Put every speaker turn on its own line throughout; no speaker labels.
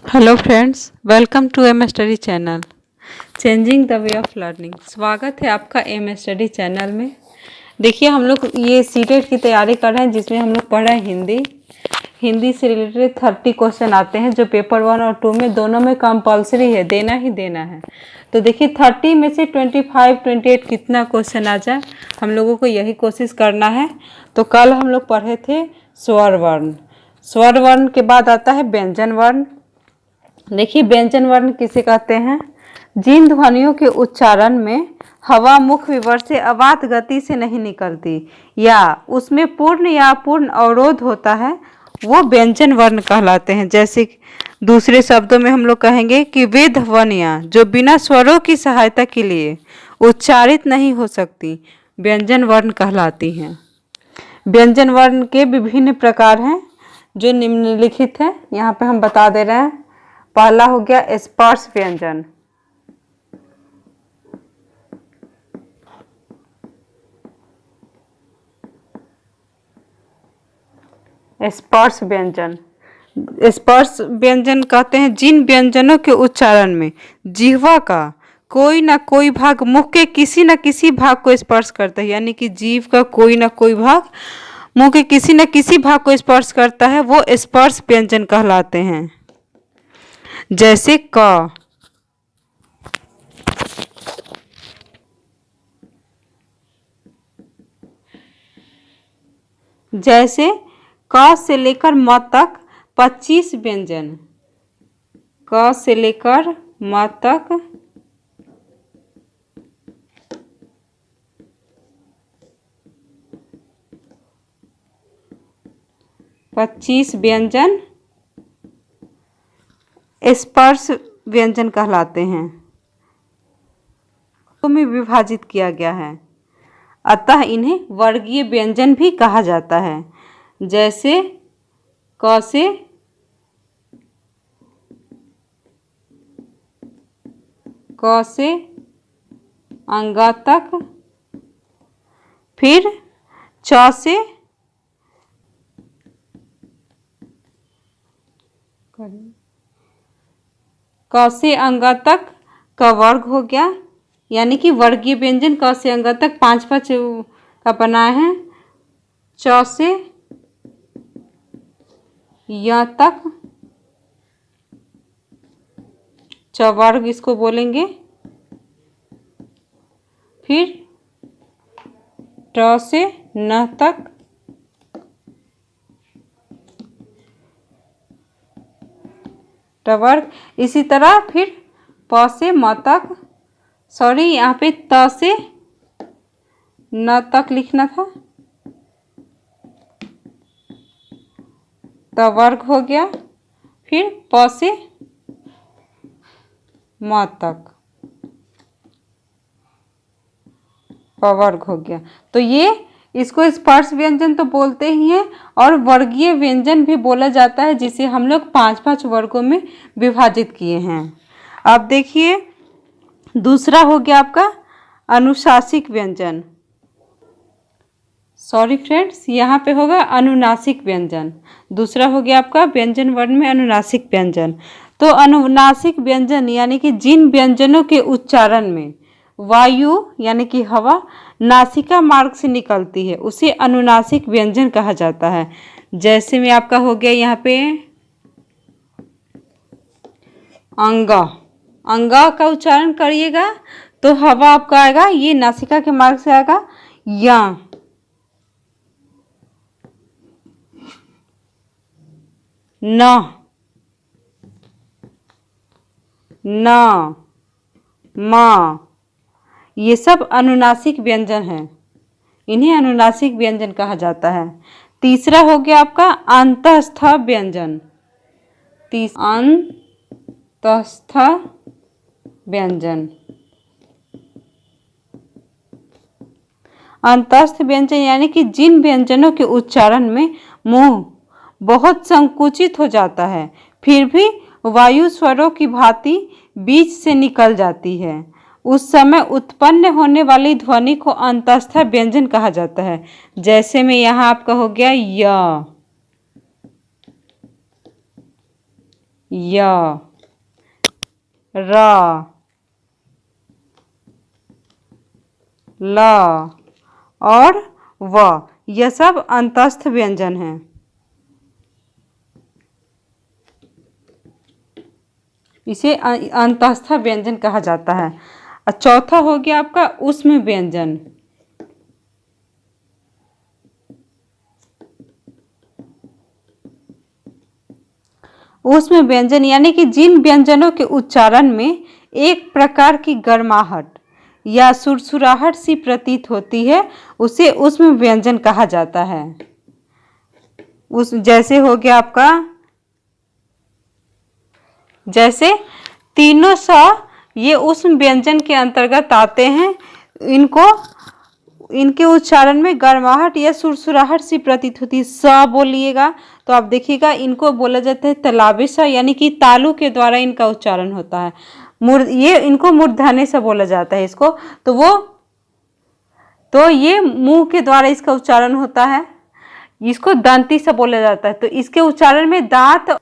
Hello friends, welcome to M study channel changing the way of learning. स्वागत है आपका M study channel में। देखिए, हम लोग ये सीटेट की तैयारी कर रहे हैं जिसमें हम लोग पढ़ रहे हैं हिंदी से रिलेटेड 30 क्वेश्चन आते हैं जो पेपर 1 और 2 में दोनों में कंपलसरी है, देना ही देना है। तो देखिए 30 में से 25, 28 कितना क्वेश्चन आ जाए, हम लोगों को यही कोशिश करना है। तो कल हम लोग पढ़े थे स्वर वर्ण। स्वर वर्ण के बाद आता है व्यंजन वर्ण। देखिए व्यंजन वर्ण किसे कहते हैं? जिन ध्वनियों के उच्चारण में हवा मुख विवर से अवात गति से नहीं निकलती या उसमें पूर्ण या अपूर्ण अवरोध होता है वो व्यंजन वर्ण कहलाते हैं। जैसे दूसरे शब्दों में हम लोग कहेंगे कि वे ध्वनियाँ जो बिना स्वरों की सहायता के लिए उच्चारित नहीं हो सकती व्यंजन वर्ण कहलाती हैं। व्यंजन वर्ण के विभिन्न प्रकार हैं जो निम्नलिखित है, यहाँ पे हम बता दे रहे हैं। पहला हो गया स्पर्श व्यंजन। स्पर्श व्यंजन, स्पर्श व्यंजन कहते हैं जिन व्यंजनों के उच्चारण में जिह्वा का कोई ना कोई भाग मुख के किसी न किसी भाग को स्पर्श करता है, यानी कि जीभ का कोई ना कोई भाग मुंह के किसी न किसी भाग को स्पर्श करता है, वो स्पर्श व्यंजन कहलाते हैं। जैसे क, जैसे क से लेकर म तक 25 व्यंजन, क से लेकर म तक 25 व्यंजन स्पर्श व्यंजन कहलाते हैं, तो में विभाजित किया गया है, अतः इन्हें वर्गीय व्यंजन भी कहा जाता है। जैसे क से अंगा तक, फिर च से क से अंगा तक का वर्ग हो गया, यानी कि वर्गीय व्यंजन क से अंगा तक 5-5 का बनाए हैं। च से य तक च वर्ग इसको बोलेंगे। फिर ट से न तक, ट वर्ग। इसी तरह फिर प से म तक, सॉरी यहाँ पे त से न तक लिखना था, त वर्ग हो गया। फिर प से म तक प वर्ग हो गया। तो ये इसको स्पर्श व्यंजन तो बोलते ही हैं और वर्गीय व्यंजन भी बोला जाता है, जिसे हम लोग 5-5 वर्गों में विभाजित किए हैं। अब देखिए दूसरा हो गया आपका अनुशासिक व्यंजन, सॉरी फ्रेंड्स यहाँ पे होगा अनुनासिक व्यंजन। दूसरा हो गया आपका व्यंजन वर्ण में अनुनासिक व्यंजन। तो अनुनासिक व्यंजन यानी कि जिन व्यंजनों के उच्चारण में वायु यानी कि हवा नासिका मार्ग से निकलती है उसे अनुनासिक व्यंजन कहा जाता है। जैसे में आपका हो गया यहाँ पे अंगा, अंगा का उच्चारण करिएगा तो हवा आपका आएगा, ये नासिका के मार्ग से आएगा या, न, न, म, ये सब अनुनासिक व्यंजन हैं, इन्हें अनुनासिक व्यंजन कहा जाता है। तीसरा हो गया आपका अंतस्थ व्यंजन, अंतस्थ व्यंजन। अंतस्थ व्यंजन यानी कि जिन व्यंजनों के उच्चारण में मुंह बहुत संकुचित हो जाता है फिर भी वायु स्वरों की भांति बीच से निकल जाती है, उस समय उत्पन्न होने वाली ध्वनि को अंतस्थ व्यंजन कहा जाता है। जैसे में यहाँ आपका हो गया य, य, र, ल और व, यह सब अंतस्थ व्यंजन हैं। इसे अंतस्थ व्यंजन कहा जाता है। और चौथा हो गया आपका ऊष्म व्यंजन। ऊष्म व्यंजन यानी कि जिन व्यंजनों के उच्चारण में एक प्रकार की गर्माहट या सुरसुराहट सी प्रतीत होती है, उसे ऊष्म व्यंजन कहा जाता है। उस जैसे हो गया आपका, जैसे तीनों स ये ऊष्म व्यंजन के अंतर्गत आते हैं। इनके उच्चारण में गर्माहट या सुरसुराहट सी प्रतीत होती है। स बोलिएगा तो आप देखिएगा इनको बोला जाता है तालाबी सा, यानी कि तालु के द्वारा इनका उच्चारण होता है। ये इनको मूर्धन्य सा बोला जाता है इसको, तो ये मुंह के द्वारा इसका उच्चारण होता है। इसको दंती सा बोला जाता है, तो इसके उच्चारण में दांत,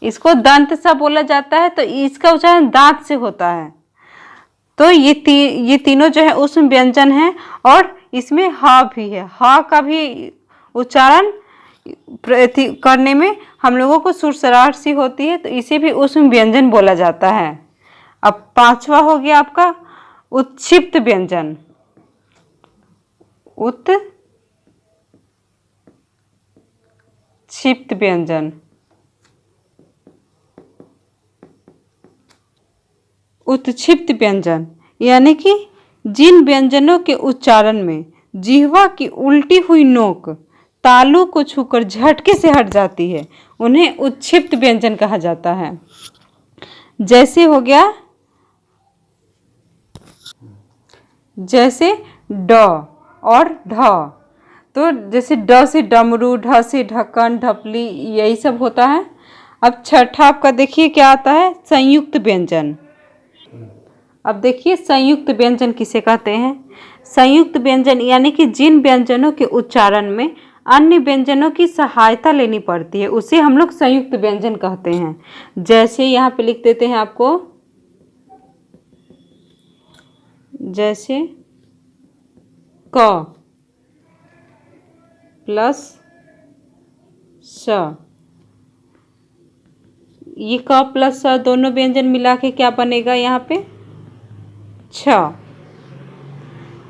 इसको दंत सा बोला जाता है, तो इसका उच्चारण दांत से होता है। तो ये तीनों जो है ऊष्म व्यंजन है। और इसमें ह भी है। ह का भी उच्चारण करने में हम लोगों को सुरसराहट सी होती है, तो इसे भी ऊष्म व्यंजन बोला जाता है। अब पांचवा हो गया आपका उत्क्षिप्त व्यंजन। उत्क्षिप्त व्यंजन। उत्क्षिप्त व्यंजन यानी कि जिन व्यंजनों के उच्चारण में जिह्वा की उल्टी हुई नोक तालु को छूकर झटके से हट जाती है, उन्हें उत्क्षिप्त व्यंजन कहा जाता है। जैसे हो गया, जैसे ड और ढ, तो जैसे ड से डमरू, ढ से ढक्कन, ढपली, यही सब होता है। अब छठा आपका देखिए क्या आता है, संयुक्त व्यंजन। अब देखिए संयुक्त व्यंजन किसे कहते हैं। संयुक्त व्यंजन यानी कि जिन व्यंजनों के उच्चारण में अन्य व्यंजनों की सहायता लेनी पड़ती है, उसे हम लोग संयुक्त व्यंजन कहते हैं। जैसे यहाँ पे लिख देते हैं आपको, जैसे क प्लस स, ये क प्लस स दोनों व्यंजन मिला के क्या बनेगा यहाँ पे, छ।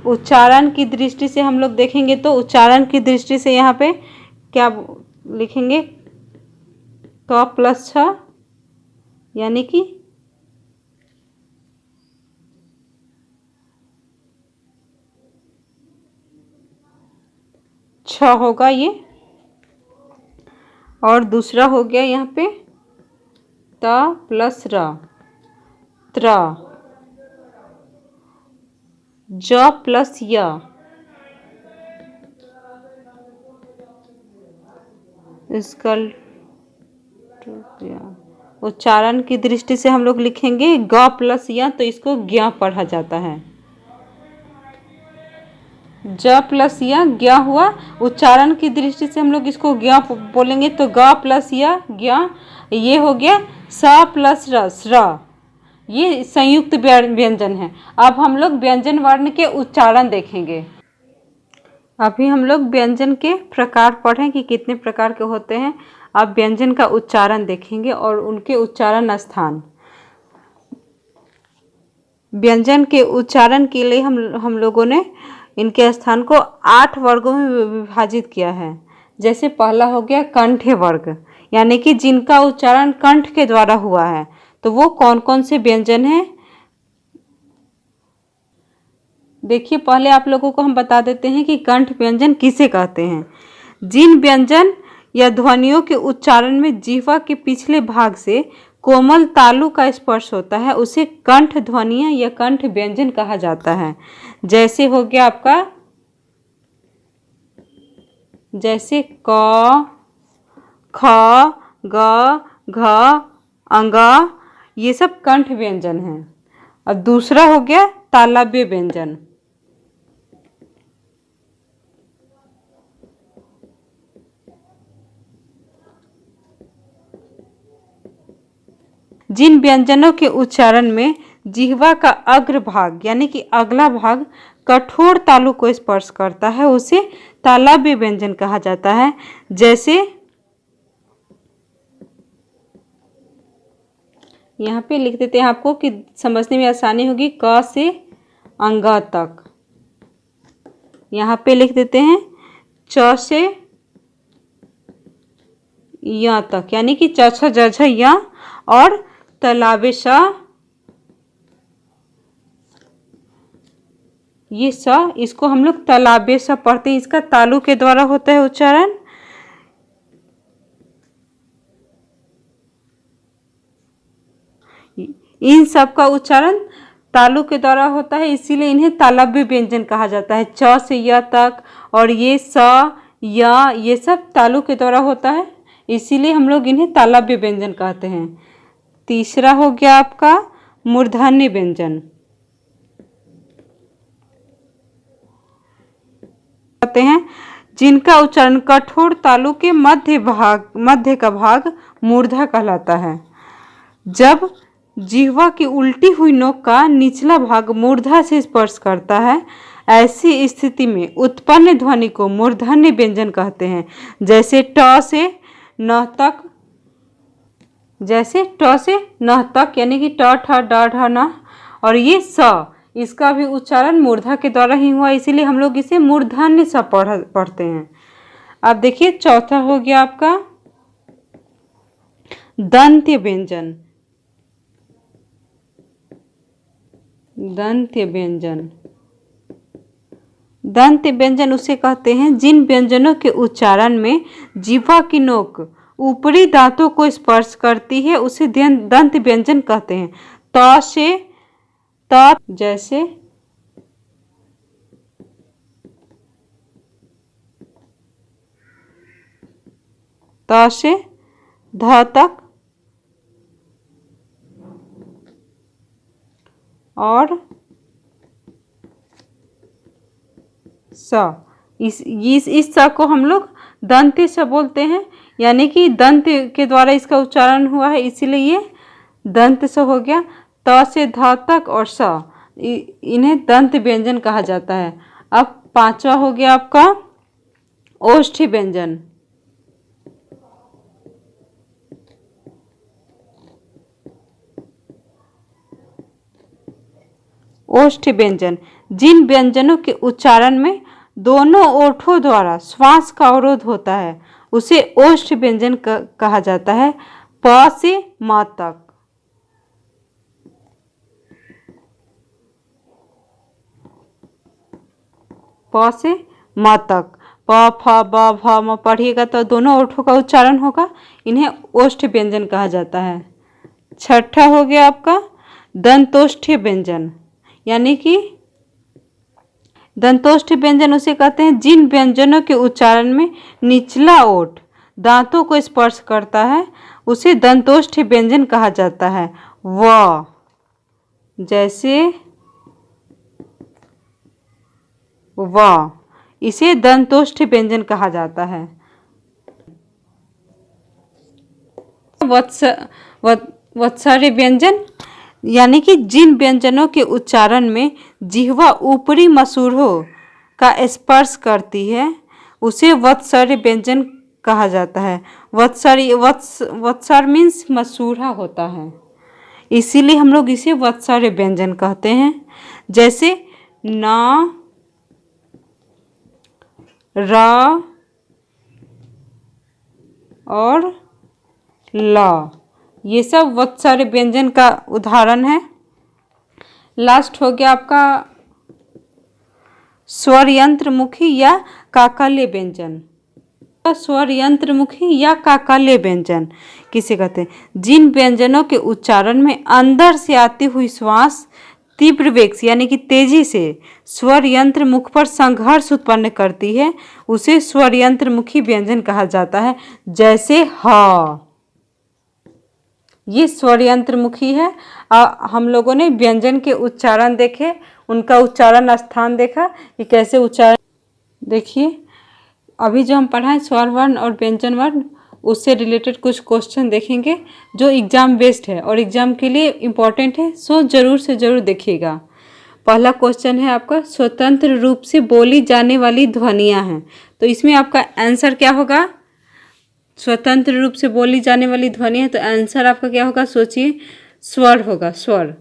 उच्चारण की दृष्टि से हम लोग देखेंगे तो उच्चारण की दृष्टि से यहाँ पे क्या लिखेंगे, क प्लस छ यानी कि छ होगा ये। और दूसरा हो गया यहाँ पे त प्लस र, त्र। ज प्लस य, इसका उच्चारण की दृष्टि से हम लोग लिखेंगे ग प्लस य, तो इसको ज्ञ पढ़ा जाता है। ज प्लस य ज्ञ हुआ। उच्चारण की दृष्टि से हम लोग इसको ज्ञ बोलेंगे, तो ग प्लस य ज्ञ। ये हो गया स प्लस र, स्र। ये संयुक्त व्यंजन है। अब हम लोग व्यंजन वर्ण के उच्चारण देखेंगे। अभी हम लोग व्यंजन के प्रकार पढ़ें कि कितने प्रकार के होते हैं। अब व्यंजन का उच्चारण देखेंगे और उनके उच्चारण स्थान। व्यंजन के उच्चारण के लिए हम लोगों ने इनके स्थान को 8 वर्गों में विभाजित किया है। जैसे पहला हो गया कंठ वर्ग, यानी कि जिनका उच्चारण कंठ के द्वारा हुआ है, तो वो कौन कौन से व्यंजन हैं। देखिए पहले आप लोगों को हम बता देते हैं कि कंठ व्यंजन किसे कहते हैं। जिन व्यंजन या ध्वनियों के उच्चारण में जिह्वा के पिछले भाग से कोमल तालु का स्पर्श होता है, उसे कंठ ध्वनियाँ या कंठ व्यंजन कहा जाता है। जैसे हो गया आपका, जैसे क, ख, ग, घ, अंग, ये सब कंठ व्यंजन हैं। और दूसरा हो गया तालव्य व्यंजन। जिन व्यंजनों के उच्चारण में जिह्वा का अग्र भाग यानी कि अगला भाग कठोर तालु को स्पर्श करता है उसे तालव्य व्यंजन कहा जाता है। जैसे यहाँ पे लिख देते हैं आपको कि समझने में आसानी होगी, क से अंग तक। यहाँ पे लिख देते हैं च से य तक, यानी कि च छ ज झ य और तलावे स, ये स, इसको हम लोग तलावे स पढ़ते हैं। इसका तालु के द्वारा होता है उच्चारण। इन सब का उच्चारण तालु के द्वारा होता है, इसीलिए इन्हें तालव्य व्यंजन कहा जाता है। च से य तक और ये स य ये सब तालु के द्वारा होता है, इसीलिए हम लोग इन्हें तालव्य व्यंजन कहते हैं। तीसरा हो गया आपका मूर्धन्य व्यंजन। कहते हैं जिनका उच्चारण कठोर तालु के मध्य का भाग मूर्धा कहलाता है। जब जिह्वा की उल्टी हुई नोक का निचला भाग मूर्धा से स्पर्श करता है, ऐसी स्थिति में उत्पन्न ध्वनि को मूर्धन्य व्यंजन कहते हैं। जैसे ट से न तक, यानी कि ट ठ ड ढ न, और ये स, इसका भी उच्चारण मूर्धा के द्वारा ही हुआ, इसीलिए हम लोग इसे मूर्धन्य स पढ़ते हैं। अब देखिए चौथा हो गया आपका दंत्य व्यंजन। दंत्य व्यंजन उसे कहते हैं जिन व्यंजनों के उच्चारण में जिह्वा की नोक ऊपरी दांतों को स्पर्श करती है उसे दंत्य व्यंजन कहते हैं। त से त, जैसे त से ध तक और स, इस स को हम लोग दंत्य स बोलते हैं, यानी कि दंत के द्वारा इसका उच्चारण हुआ है, इसीलिए ये दंत स हो गया। त से ध तक और स, इन्हें दंत व्यंजन कहा जाता है। अब पांचवा हो गया आपका ओष्ठी व्यंजन। ओष्ठी व्यंजन जिन व्यंजनों के उच्चारण में दोनों ओठों द्वारा श्वास का अवरोध होता है उसे ओष्ठी व्यंजन कहा जाता है। प से म तक, प से म तक, प फ ब भ म पढ़िएगा तो दोनों ओठों का उच्चारण होगा, इन्हें ओष्ठी व्यंजन कहा जाता है। छठा हो गया आपका दंतोष्ठी व्यंजन, यानी कि दंतोष्ठी व्यंजन उसे कहते हैं जिन व्यंजनों के उच्चारण में निचला ओठ दांतों को स्पर्श करता है उसे दंतोष्ठी व्यंजन कहा जाता है। व, जैसे व, इसे दंतोष्ठी व्यंजन कहा जाता है। वत्सर्य व्यंजन, यानी कि जिन व्यंजनों के उच्चारण में जिह्वा ऊपरी मसूड़ों का स्पर्श करती है उसे वत्सर्य व्यंजन कहा जाता है। वत्सर मीन्स मसूड़ा होता है, इसीलिए हम लोग इसे वत्सर्य व्यंजन कहते हैं। जैसे न, र और ल, ये सब वत्सर्य व्यंजन का उदाहरण है। लास्ट हो गया आपका स्वर यंत्रमुखी या काकल्य व्यंजन। स्वर यंत्रमुखी या काकल्य व्यंजन किसे कहते हैं? जिन व्यंजनों के उच्चारण में अंदर से आती हुई श्वास तीव्र वेग से यानी कि तेजी से स्वर यंत्र मुख पर संघर्ष उत्पन्न करती है उसे स्वर यंत्रमुखी व्यंजन कहा जाता है। जैसे ह, ये स्वर यंत्रमुखी है। हम लोगों ने व्यंजन के उच्चारण देखे, उनका उच्चारण स्थान देखा कि कैसे उच्चारण। देखिए अभी जो हम पढ़ा है स्वर वर्ण और व्यंजन वर्ण, उससे रिलेटेड कुछ क्वेश्चन देखेंगे जो एग्ज़ाम बेस्ड है और एग्ज़ाम के लिए इम्पॉर्टेंट है, सो ज़रूर से ज़रूर देखिएगा। पहला क्वेश्चन है आपका, स्वतंत्र रूप से बोली जाने वाली ध्वनियाँ हैं। तो इसमें आपका आंसर क्या होगा? स्वतंत्र रूप से बोली जाने वाली ध्वनियाँ, तो आंसर आपका क्या होगा? सोचिए, स्वर होगा। स्वर,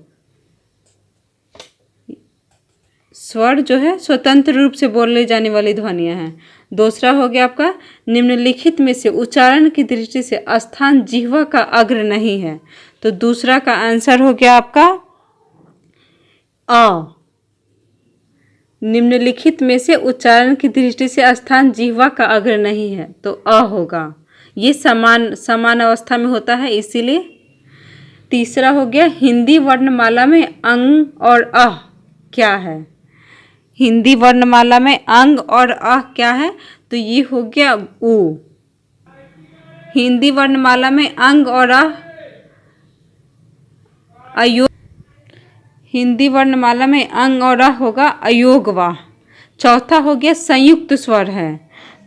स्वर जो है स्वतंत्र रूप से बोले जाने वाली ध्वनियाँ हैं। दूसरा हो गया आपका, निम्नलिखित में से उच्चारण की दृष्टि से स्थान जिह्वा का अग्र नहीं है। तो दूसरा का आंसर हो गया आपका अ। निम्नलिखित में से उच्चारण की दृष्टि से स्थान जिह्वा का अग्र नहीं है, तो अ होगा। ये समान अवस्था में होता है, इसीलिए। तीसरा हो गया, हिंदी वर्णमाला में अंग और अह क्या है? हिंदी वर्णमाला में अंग और अह क्या है? तो ये हो गया उ। हिंदी वर्णमाला में अंग और अह अयोग, हिंदी वर्णमाला में अंग और अह होगा अयोगवा। चौथा हो गया, संयुक्त स्वर है।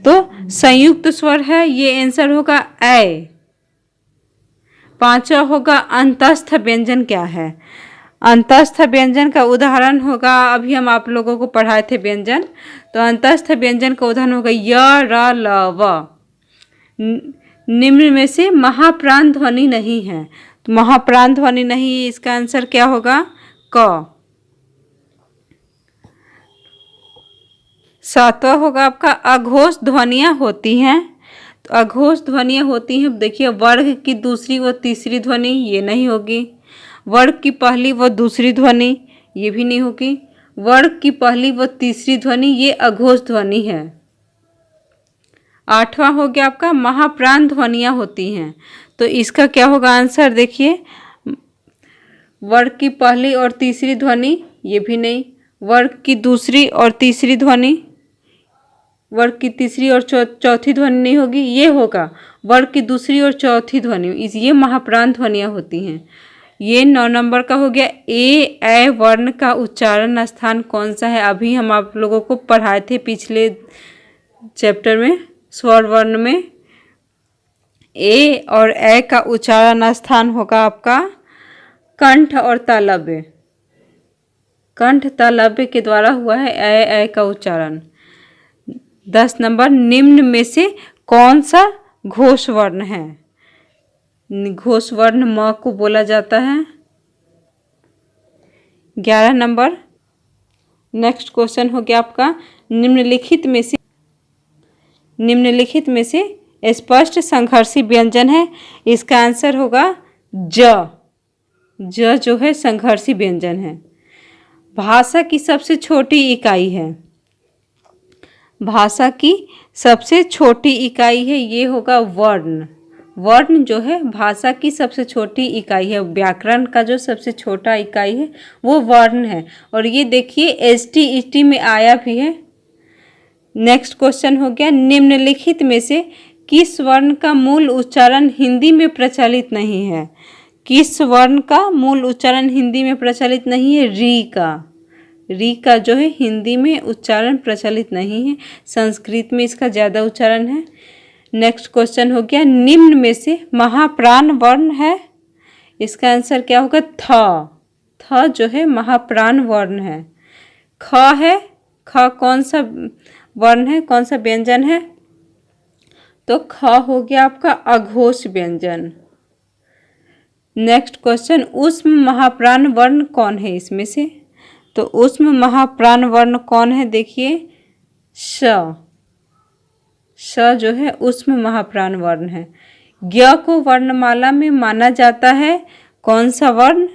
तो संयुक्त स्वर है, ये आंसर होगा ए। पांचवा होगा, अंतस्थ व्यंजन क्या है? अंतस्थ व्यंजन का उदाहरण होगा, अभी हम आप लोगों को पढ़ाए थे व्यंजन, तो अंतस्थ व्यंजन का उदाहरण होगा य, र, ल, व। निम्न में से महाप्राण ध्वनि नहीं है, तो महाप्राण ध्वनि नहीं, इसका आंसर क्या होगा? क। सातवां होगा आपका, अघोष ध्वनियाँ होती हैं। तो अघोष ध्वनियाँ होती हैं, देखिए, वर्ग की दूसरी व तीसरी ध्वनि ये नहीं होगी। वर्ग की पहली व दूसरी ध्वनि ये भी नहीं होगी। वर्ग की पहली व तीसरी ध्वनि ये अघोष ध्वनि है। आठवां हो गया आपका, महाप्राण ध्वनियाँ होती हैं। तो इसका क्या होगा आंसर? देखिए, वर्ग की पहली और तीसरी ध्वनि ये भी नहीं। वर्ग की दूसरी और तीसरी ध्वनि, वर्ग की तीसरी और चौथी ध्वनि नहीं होगी, ये होगा वर्ग की दूसरी और चौथी ध्वनि, ये महाप्राण ध्वनियाँ होती हैं। ये 9 नंबर का हो गया। ए वर्ण का उच्चारण स्थान कौन सा है? अभी हम आप लोगों को पढ़ाए थे पिछले चैप्टर में, स्वर वर्ण में। ए और ए का उच्चारण स्थान होगा आपका कंठ और तालव्य। कंठ तालव्य के द्वारा हुआ है ए का उच्चारण। 10 नंबर, निम्न में से कौन सा घोष वर्ण है? घोष वर्ण म को बोला जाता है। 11 नंबर, नेक्स्ट क्वेश्चन हो गया आपका, निम्नलिखित में से स्पष्ट संघर्षी व्यंजन है। इसका आंसर होगा ज। ज जो है संघर्षी व्यंजन है। भाषा की सबसे छोटी इकाई है। भाषा की सबसे छोटी इकाई है, ये होगा वर्ण। वर्ण जो है भाषा की सबसे छोटी इकाई है। व्याकरण का जो सबसे छोटा इकाई है वो वर्ण है। और ये देखिए ST में आया भी है। नेक्स्ट क्वेश्चन हो गया, निम्नलिखित में से किस वर्ण का मूल उच्चारण हिंदी में प्रचलित नहीं है? किस वर्ण का मूल उच्चारण हिंदी में प्रचलित नहीं है? री का। री का जो है हिंदी में उच्चारण प्रचलित नहीं है, संस्कृत में इसका ज़्यादा उच्चारण है। नेक्स्ट क्वेश्चन हो गया, निम्न में से महाप्राण वर्ण है। इसका आंसर क्या होगा? थ। थ जो है महाप्राण वर्ण है। ख है, ख कौन सा वर्ण है, कौन सा व्यंजन है? तो ख हो गया आपका अघोष व्यंजन। नेक्स्ट क्वेश्चन, ऊष्म महाप्राण वर्ण कौन है इसमें से? तो ऊष्म महाप्राण वर्ण कौन है? देखिए, श। श जो है ऊष्म महाप्राण वर्ण है। ज्ञ को वर्णमाला में माना जाता है कौन सा वर्ण?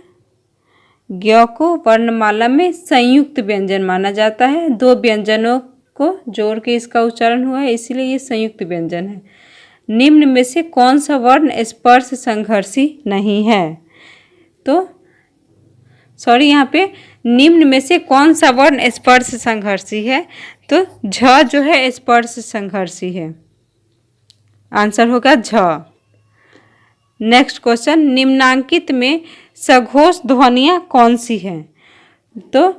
ज्ञ को वर्णमाला में संयुक्त व्यंजन माना जाता है। 2 व्यंजनों को जोड़ के इसका उच्चारण हुआ है, इसीलिए ये संयुक्त व्यंजन है। निम्न में से कौन सा वर्ण स्पर्श संघर्षी नहीं है? तो यहाँ पे निम्न में से कौन सा वर्ण स्पर्श संघर्षी है? तो झ जो है स्पर्श संघर्षी है। आंसर होगा झ। नेक्स्ट क्वेश्चन, निम्नांकित में सघोष ध्वनियाँ कौन सी हैं? तो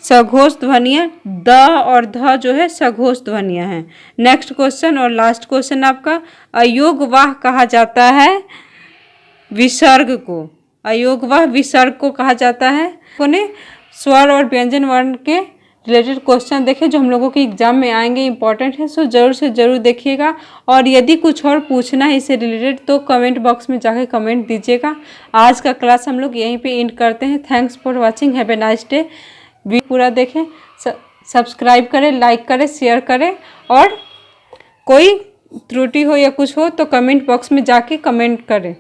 सघोष ध्वनियाँ, द और ध जो है सघोष ध्वनियाँ हैं। नेक्स्ट क्वेश्चन और लास्ट क्वेश्चन आपका, अयोगवाह कहा जाता है विसर्ग को, अयोगवाह विसर्ग को कहा जाता है। ने स्वर और व्यंजन वर्ण के रिलेटेड क्वेश्चन देखें जो हम लोगों के एग्जाम में आएंगे, इंपॉर्टेंट है, सो जरूर से ज़रूर देखिएगा। और यदि कुछ और पूछना है इससे रिलेटेड तो कमेंट बॉक्स में जाकर कमेंट दीजिएगा। आज का क्लास हम लोग यहीं पे एंड करते हैं। Thanks for watching, have a nice day. Video पूरा देखें, सब्सक्राइब करें, लाइक करें, शेयर करें, और कोई त्रुटि हो या कुछ हो तो कमेंट बॉक्स में जाके कमेंट करें।